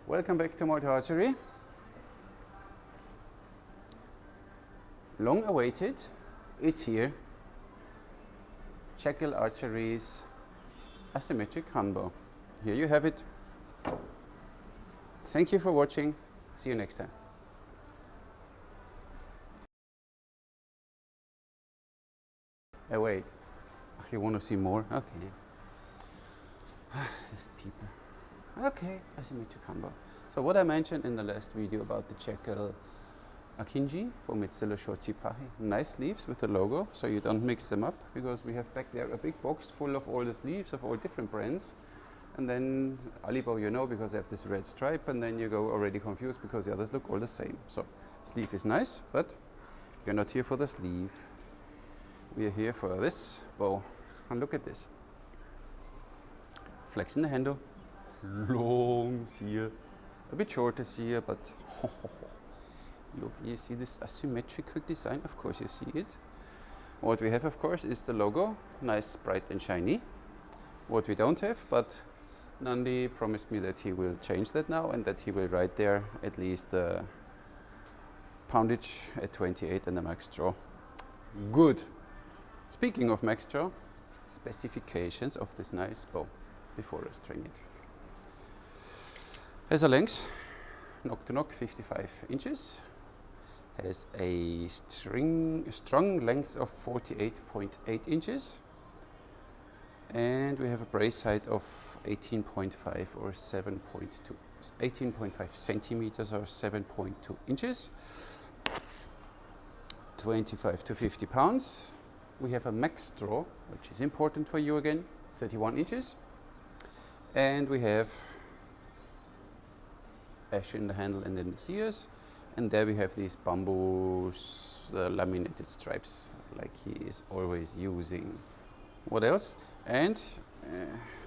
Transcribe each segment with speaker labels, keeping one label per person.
Speaker 1: Welcome back to Malta Archery. Long awaited, it's here. Jackal Archery's Asymmetrical Hun bow. Here you have it. Thank you for watching. See you next time. Oh wait, you want to see more? Okay. These people. Okay, Asymmetrical Hun bow. So what I mentioned in the last video about the Jackal Archery from Lija LJA. Nice sleeves with the logo, so you don't mix them up, because we have back there a big box full of all the sleeves of all different brands. And then Annibale, you know, because they have this red stripe, and then you go already confused because the others look all the same. So sleeve is nice, but you're not here for the sleeve. We are here for this bow. And look at this. Flex in the handle. Long here. A bit shorter here, but look, you see this asymmetrical design? Of course you see it. What we have, of course, is the logo. Nice, bright and shiny. What we don't have, but Nandi promised me that he will change that now, and that he will write there at least the poundage at 28 and the max draw. Good. Speaking of max draw, specifications of this nice bow before I string it. Has a length, knock to knock, 55 inches. Has a strong length of 48.8 inches. And we have a brace height of 18.5 or 7.2, 18.5 centimeters or 7.2 inches. 25 to 50 pounds. We have a max draw, which is important for you again, 31 inches. And we have ash in the handle and in the sears. And there we have these bamboo laminated stripes, like he is always using. What else? And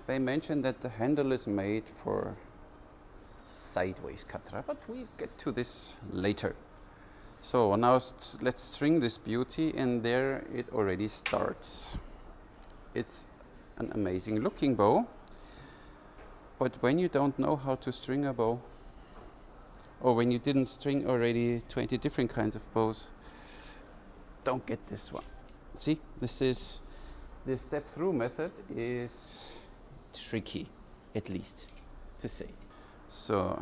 Speaker 1: they mentioned that the handle is made for sideways katra, but we get to this later. So now let's string this beauty, and there it already starts. It's an amazing looking bow, but when you don't know how to string a bow, or when you didn't string already 20 different kinds of bows, don't get this one. See, this step through method is tricky, at least to say. So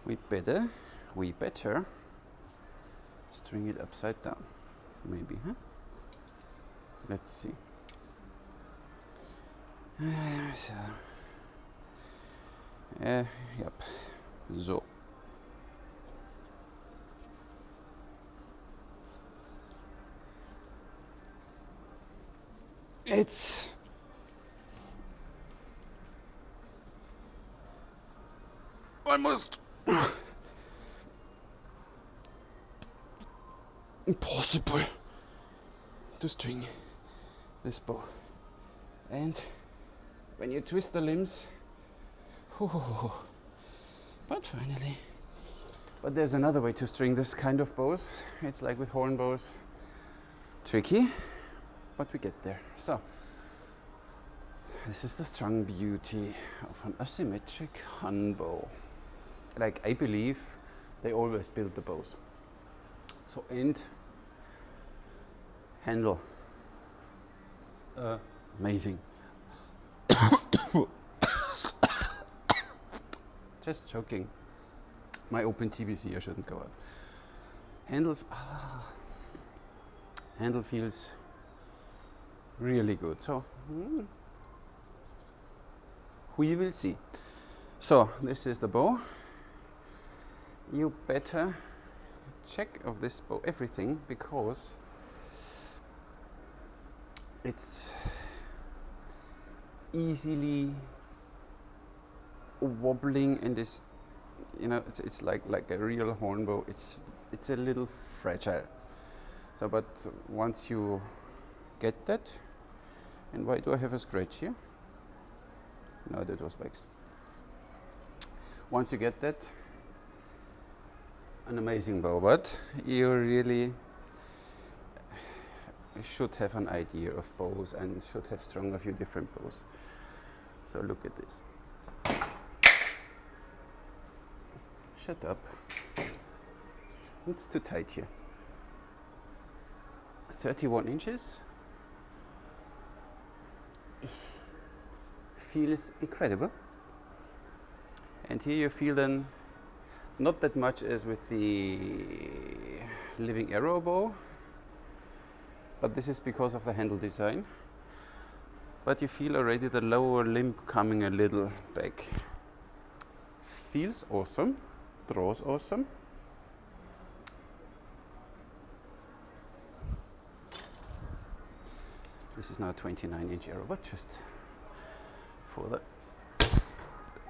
Speaker 1: we better string it upside down, maybe, huh? Let's see. So, yep. So. It's almost impossible to string this bow. And when you twist the limbs, but finally. But there's another way to string this kind of bows. It's like with horn bows, tricky, but we get there. So this is the strong beauty of an asymmetric Hun bow. Like, I believe they always build the bows. So, and handle, amazing. Just joking. My open TBC, I shouldn't go out. Handle feels really good. So we will see. So this is the bow. You better check of this bow everything, because it's easily wobbling, and this, you know, it's like a real horn bow. It's a little fragile. So, but once you get that, and why do I have a scratch here? No, that was wax. Once you get that, an amazing bow, but you really should have an idea of bows and should have strung a few different bows. So look at this. shut up. It's too tight here. 31 inches. Feels incredible. And here you feel then not that much as with the living arrow bow, but this is because of the handle design. But you feel already the lower limb coming a little back. Feels awesome, draws awesome. This is now a 29-inch arrow, but just for the...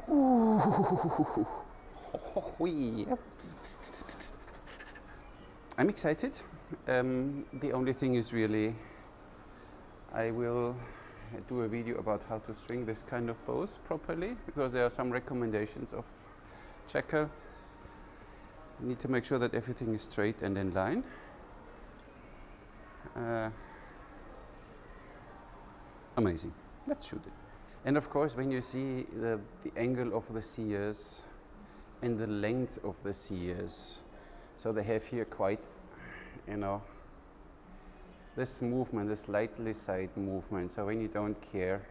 Speaker 1: Ooh. Yep. I'm excited. The only thing is really, I will do a video about how to string this kind of bows properly, because there are some recommendations of Jackal. You need to make sure that everything is straight and in line. Amazing. Let's shoot it. And of course, when you see the angle of the sears and the length of the sears, so they have here quite, you know, this movement, this slightly side movement. So when you don't care,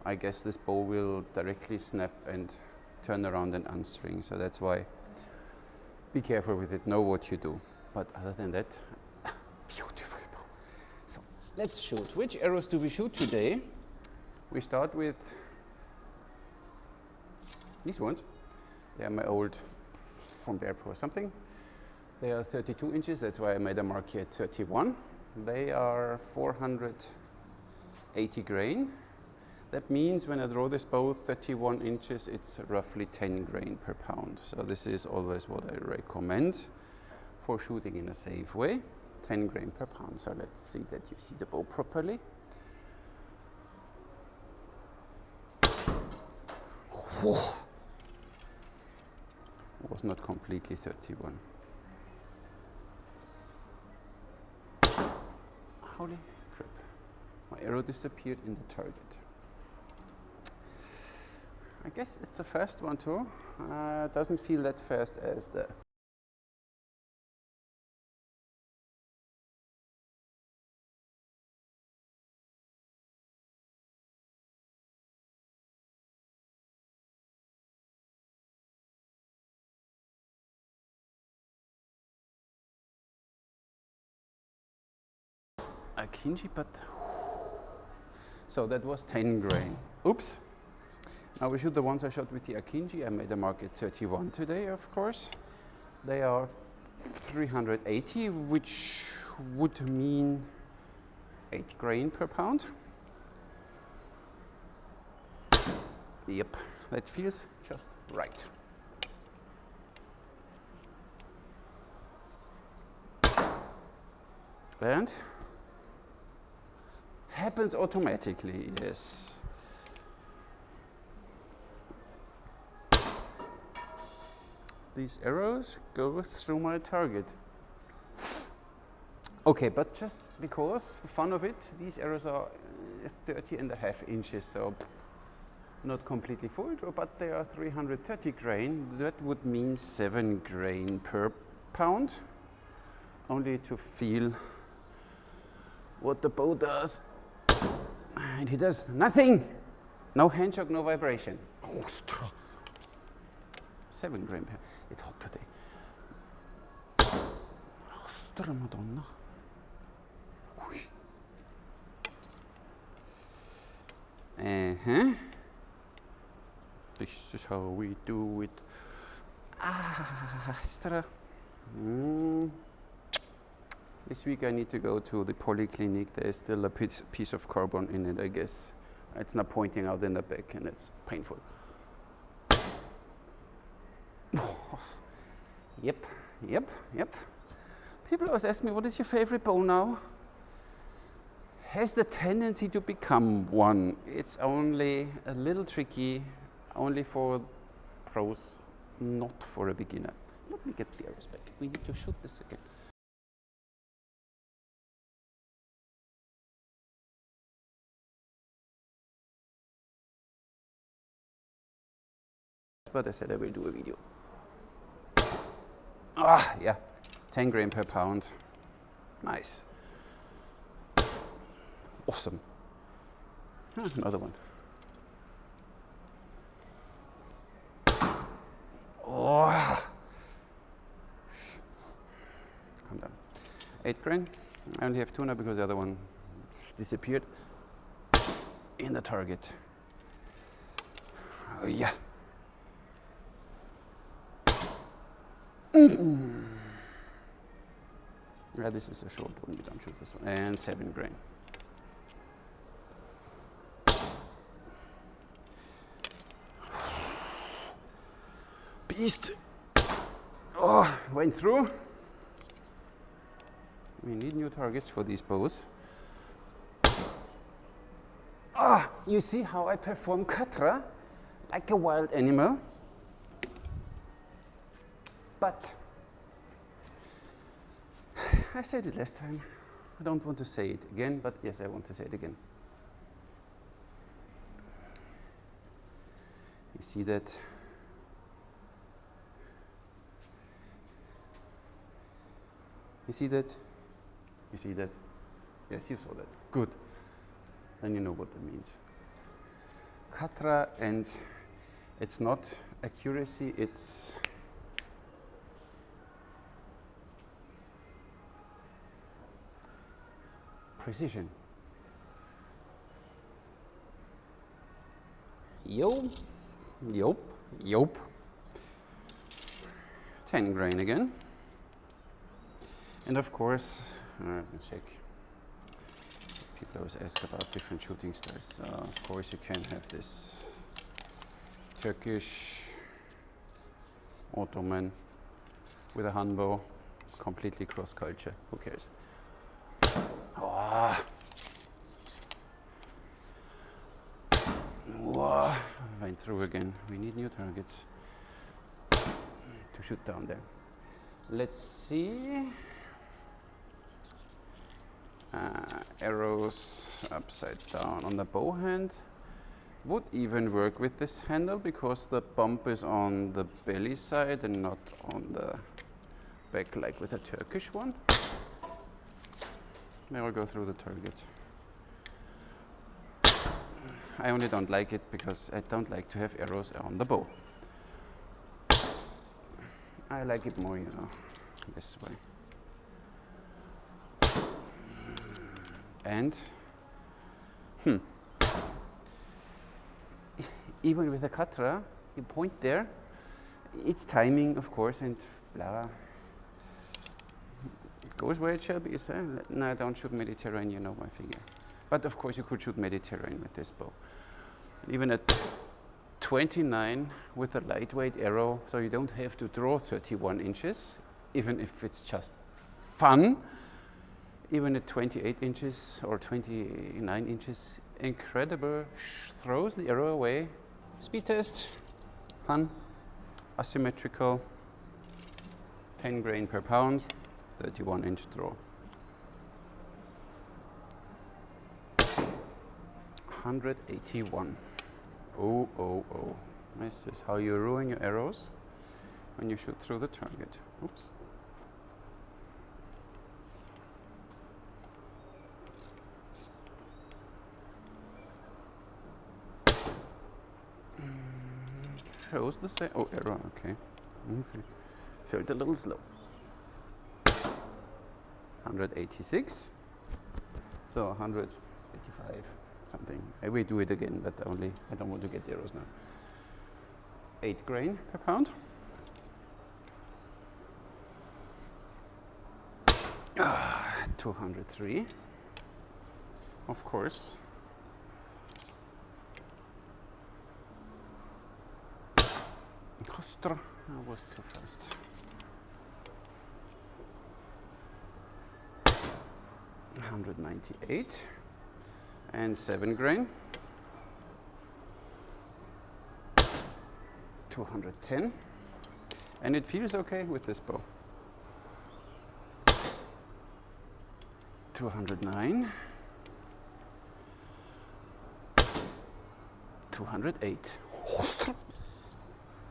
Speaker 1: I guess this bow will directly snap and turn around and unstring. So that's why be careful with it, know what you do. But other than that, beautiful bow. So let's shoot. Which arrows do we shoot today? We start with these ones. They are my old from the airport or something. They are 32 inches, that's why I made a mark here at 31. They are 480 grain. That means when I draw this bow 31 inches, it's roughly 10 grain per pound. So this is always what I recommend for shooting in a safe way, 10 grain per pound. So let's see that you see the bow properly. It was not completely 31. Holy crap. My arrow disappeared in the target. I guess it's a fast one too. Doesn't feel that fast as the Akinji, but so that was 10 grain. Oops. Now we shoot the ones I shot with the Akinji. I made a mark at 31 today, of course. They are 380, which would mean 8 grain per pound. Yep, that feels just right. And happens automatically, yes. These arrows go through my target. Okay, but just because the fun of it, these arrows are 30.5 inches, so not completely full draw, but they are 330 grain. That would mean 7 grain per pound, only to feel what the bow does. And he does nothing. No hand shock, no vibration. 7 grain per. It's hot today. Ostra Madonna. This is how we do it. Astra. This week I need to go to the polyclinic. There is still a piece of carbon in it, I guess. It's not pointing out in the back and it's painful. Yep. People always ask me, what is your favorite bow now? Has the tendency to become one. It's only a little tricky, only for pros, not for a beginner. Let me get the arrows back. We need to shoot this again. But I said I will do a video. Ah, yeah, 10 grain per pound. Nice. Awesome. Another one. Oh. Calm down. 8 grain. I only have 2 now because the other one disappeared in the target. Oh, yeah. Yeah, this is a short one. You don't shoot this one. And 7 grain. Beast. Oh, went through. We need new targets for these bows. Ah, you see how I perform katra like a wild animal? But I said it last time. I don't want to say it again, but yes, I want to say it again. You see that? You see that? You see that? Yes, you saw that. Good. Then you know what that means. Katra, and it's not accuracy, it's precision. Yo, yop, yop. 10 grain again. And of course, let me check. People always ask about different shooting styles. Of course, you can have this Turkish Ottoman with a Hun bow, completely cross culture. Who cares? Oh. Whoa. Went through again. We need new targets to shoot down there. Let's see. Arrows upside down on the bow hand would even work with this handle because the bump is on the belly side and not on the back like with a Turkish one. Now I'll go through the target. I only don't like it because I don't like to have arrows on the bow. I like it more, you know, this way. And even with a katra, you point there, it's timing, of course, and blah. It goes where it shall be. So, no, I don't shoot Mediterranean, you know my figure. But of course, you could shoot Mediterranean with this bow. Even at 29 with a lightweight arrow, so you don't have to draw 31 inches, even if it's just fun. Even at 28 inches or 29 inches, incredible, throws the arrow away. Speed test, Hun, asymmetrical, 10 grain per pound, 31 inch draw. 181. Oh, oh, oh. This is how you ruin your arrows when you shoot through the target. Oops. Shows the same. Oh, error. Okay. Okay. Felt a little slow. 186. So 185 something. I will do it again, but only I don't want to get arrows now. 8 grain per pound. 203. Of course. Ostra, I was too fast. 198 and 7 grain. 210, and it feels okay with this bow. 209, 208.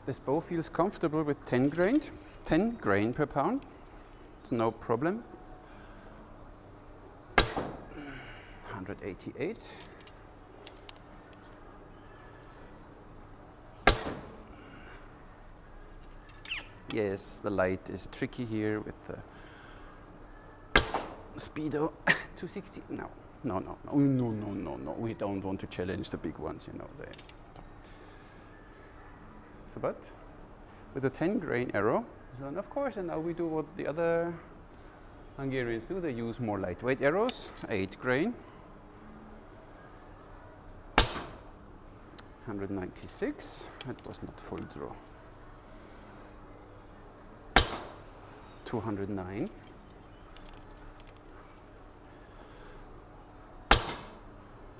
Speaker 1: This bow feels comfortable with 10 grain per pound. It's no problem. 188. Yes, the light is tricky here with the speedo. 260. No. We don't want to challenge the big ones, you know. So, but with a 10 grain arrow, and of course, and now we do what the other Hungarians do. They use more lightweight arrows. 8 grain. 196. That was not full draw. 209.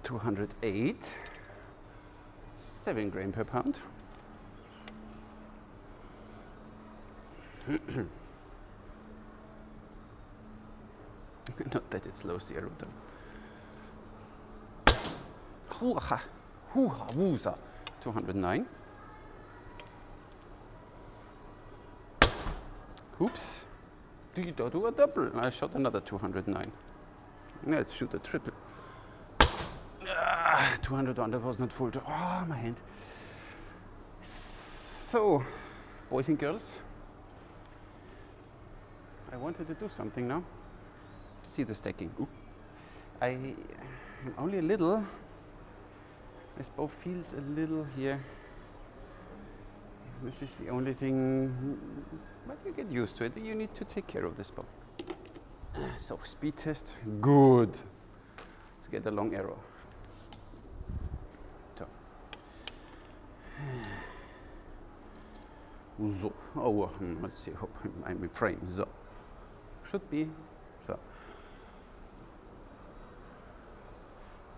Speaker 1: 208. 7 grain per pound. Not that it slows the arrow down. Hoo-ha, wooza. 209. Oops. Did I do a double? I shot another 209. Let's shoot a triple. 201, that was not full. Oh, my hand. So, boys and girls, I wanted to do something now. See the stacking. Ooh. I am only a little. This bow feels a little here. This is the only thing, but you get used to it. You need to take care of this bow. So speed test, good. Let's get a long arrow. So, oh, let's see. Hope I'm in frame. So, should be. So,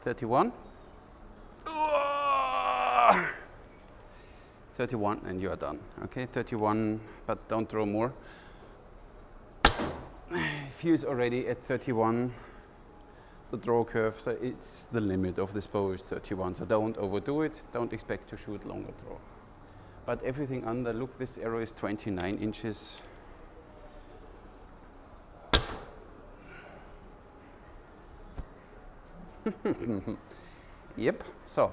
Speaker 1: 31. 31 and you are done. Okay, 31, but don't draw more. Feels already at 31, the draw curve, so it's the limit of this bow is 31, so don't overdo it, don't expect to shoot longer draw. But everything under, look, this arrow is 29 inches. Yep, so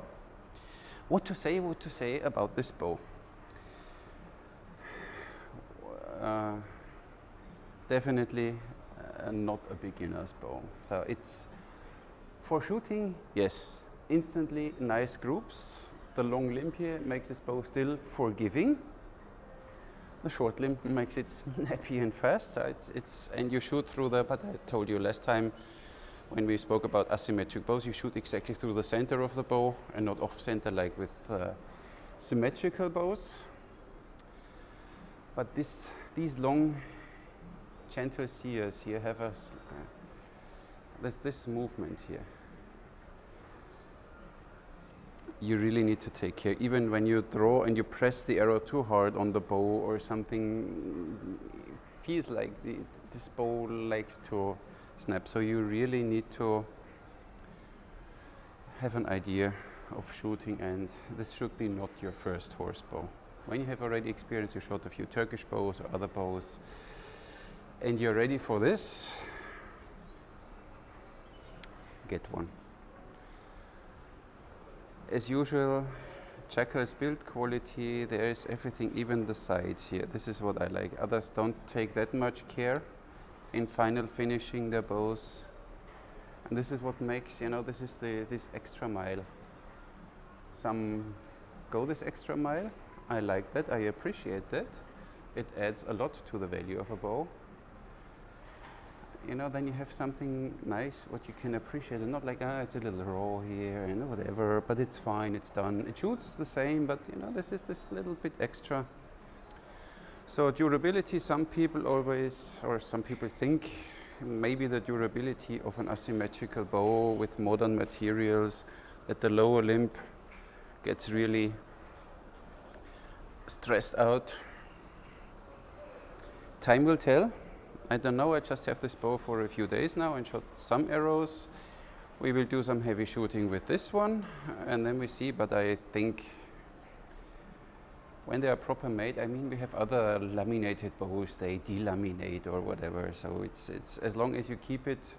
Speaker 1: what to say about this bow? Definitely not a beginner's bow. So it's for shooting, yes, instantly nice groups. The long limb here makes this bow still forgiving. The short limb makes it snappy and fast. So it's and you shoot through the. But I told you last time when we spoke about asymmetric bows, you shoot exactly through the center of the bow and not off center like with symmetrical bows. But these long, gentle sears here have a there's this movement here. You really need to take care. Even when you draw and you press the arrow too hard on the bow or something, it feels like this bow likes to snap. So you really need to have an idea of shooting, and this should be not your first horse bow. When you have already experienced, you shot a few Turkish bows or other bows, and you're ready for this, get one. As usual, Jackal's build quality, there is everything, even the sides here. This is what I like. Others don't take that much care in final finishing their bows. And this is what makes, you know, this is this extra mile. Some go this extra mile. I like that, I appreciate that. It adds a lot to the value of a bow. You know, then you have something nice, what you can appreciate, and not like, it's a little raw here and whatever, but it's fine, it's done. It shoots the same, but you know, this is this little bit extra. So durability, some people always, or some people think maybe the durability of an asymmetrical bow with modern materials, that the lower limb gets really stressed out. Time will tell. I don't know, I just have this bow for a few days now and shot some arrows. We will do some heavy shooting with this one and then we see, but I think when they are proper made, I mean, we have other laminated bows, they delaminate or whatever. So it's as long as you keep it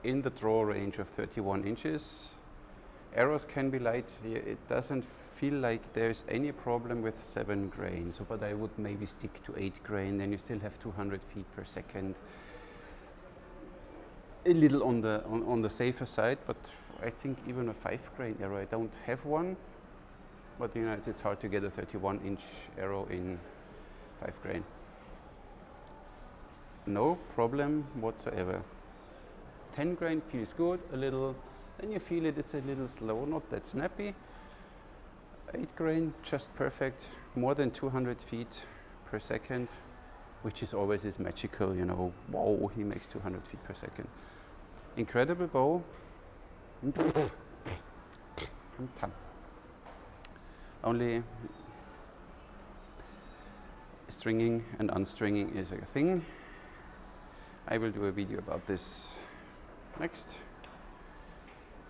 Speaker 1: in the draw range of 31 inches, arrows can be light. It doesn't feel like there's any problem with 7 grain. So, but I would maybe stick to 8 grain, then you still have 200 feet per second. A little on the safer side, but I think even a 5 grain arrow, I don't have one. But you know, it's hard to get a 31-inch arrow in 5 grain. No problem whatsoever. 10 grain feels good, a little, then you feel it's a little slow, not that snappy. 8 grain, just perfect, more than 200 feet per second, which is always is magical, you know, wow, he makes 200 feet per second. Incredible bow. Only stringing and unstringing is a thing. I will do a video about this next.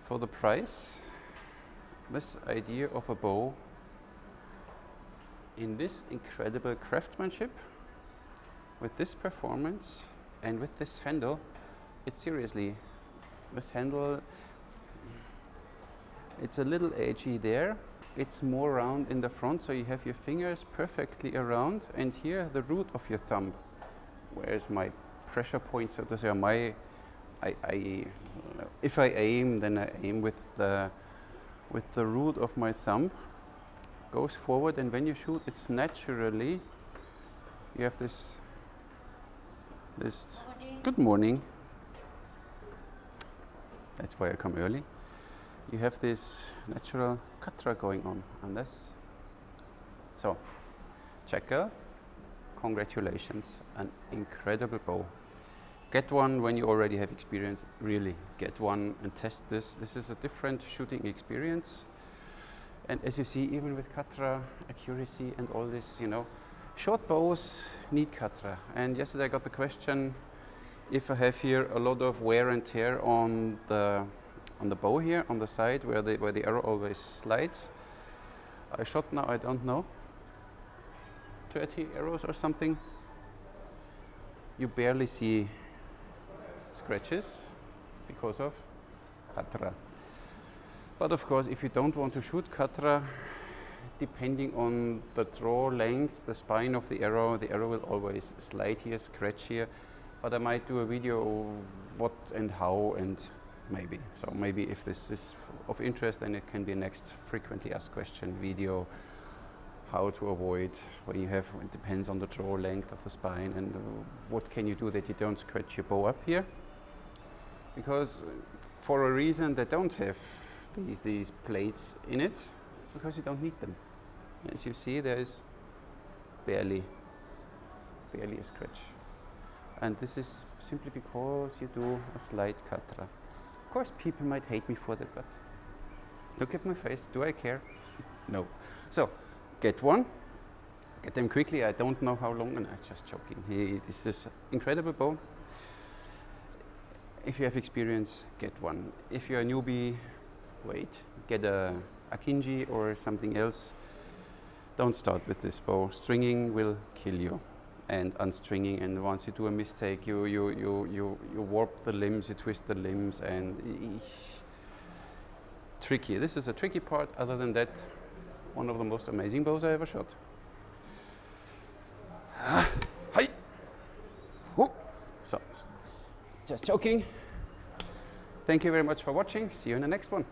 Speaker 1: For the price, this idea of a bow in this incredible craftsmanship, with this performance and with this handle, it's seriously, this handle, it's a little edgy there. It's more round in the front, so you have your fingers perfectly around, and here the root of your thumb. Where's my pressure point, so to say? If I aim, then I aim with the root of my thumb. Goes forward, and when you shoot, it's naturally. You have this. Good morning. That's why I come early. You have this natural katra going on this. So, Jackal, congratulations, an incredible bow. Get one when you already have experience, really get one and test this. This is a different shooting experience. And as you see, even with katra, accuracy and all this, you know, short bows need katra. And yesterday I got the question, if I have here a lot of wear and tear on the bow here, on the side where the arrow always slides. I shot now, I don't know, 30 arrows or something. You barely see scratches because of katra. But of course, if you don't want to shoot katra, depending on the draw length, the spine of the arrow will always slide here, scratch here. But I might do a video of what and how, and maybe. So maybe if this is of interest, then it can be a next frequently asked question video, how to avoid when you have, it depends on the draw length of the spine, and what can you do that you don't scratch your bow up here. Because for a reason they don't have these plates in it, because you don't need them. As you see, there is barely a scratch. And this is simply because you do a slight katra. Of course, people might hate me for that, but look at my face. Do I care? No. So, get one. Get them quickly. I don't know how long, and I'm just joking. This is incredible bow. If you have experience, get one. If you're a newbie, wait. Get a Akinji or something else. Don't start with this bow. Stringing will kill you. And unstringing, and once you do a mistake, you warp the limbs, you twist the limbs, and tricky. This is a tricky part. Other than that, one of the most amazing bows I ever shot. Hi. So, just joking. Thank you very much for watching. See you in the next one.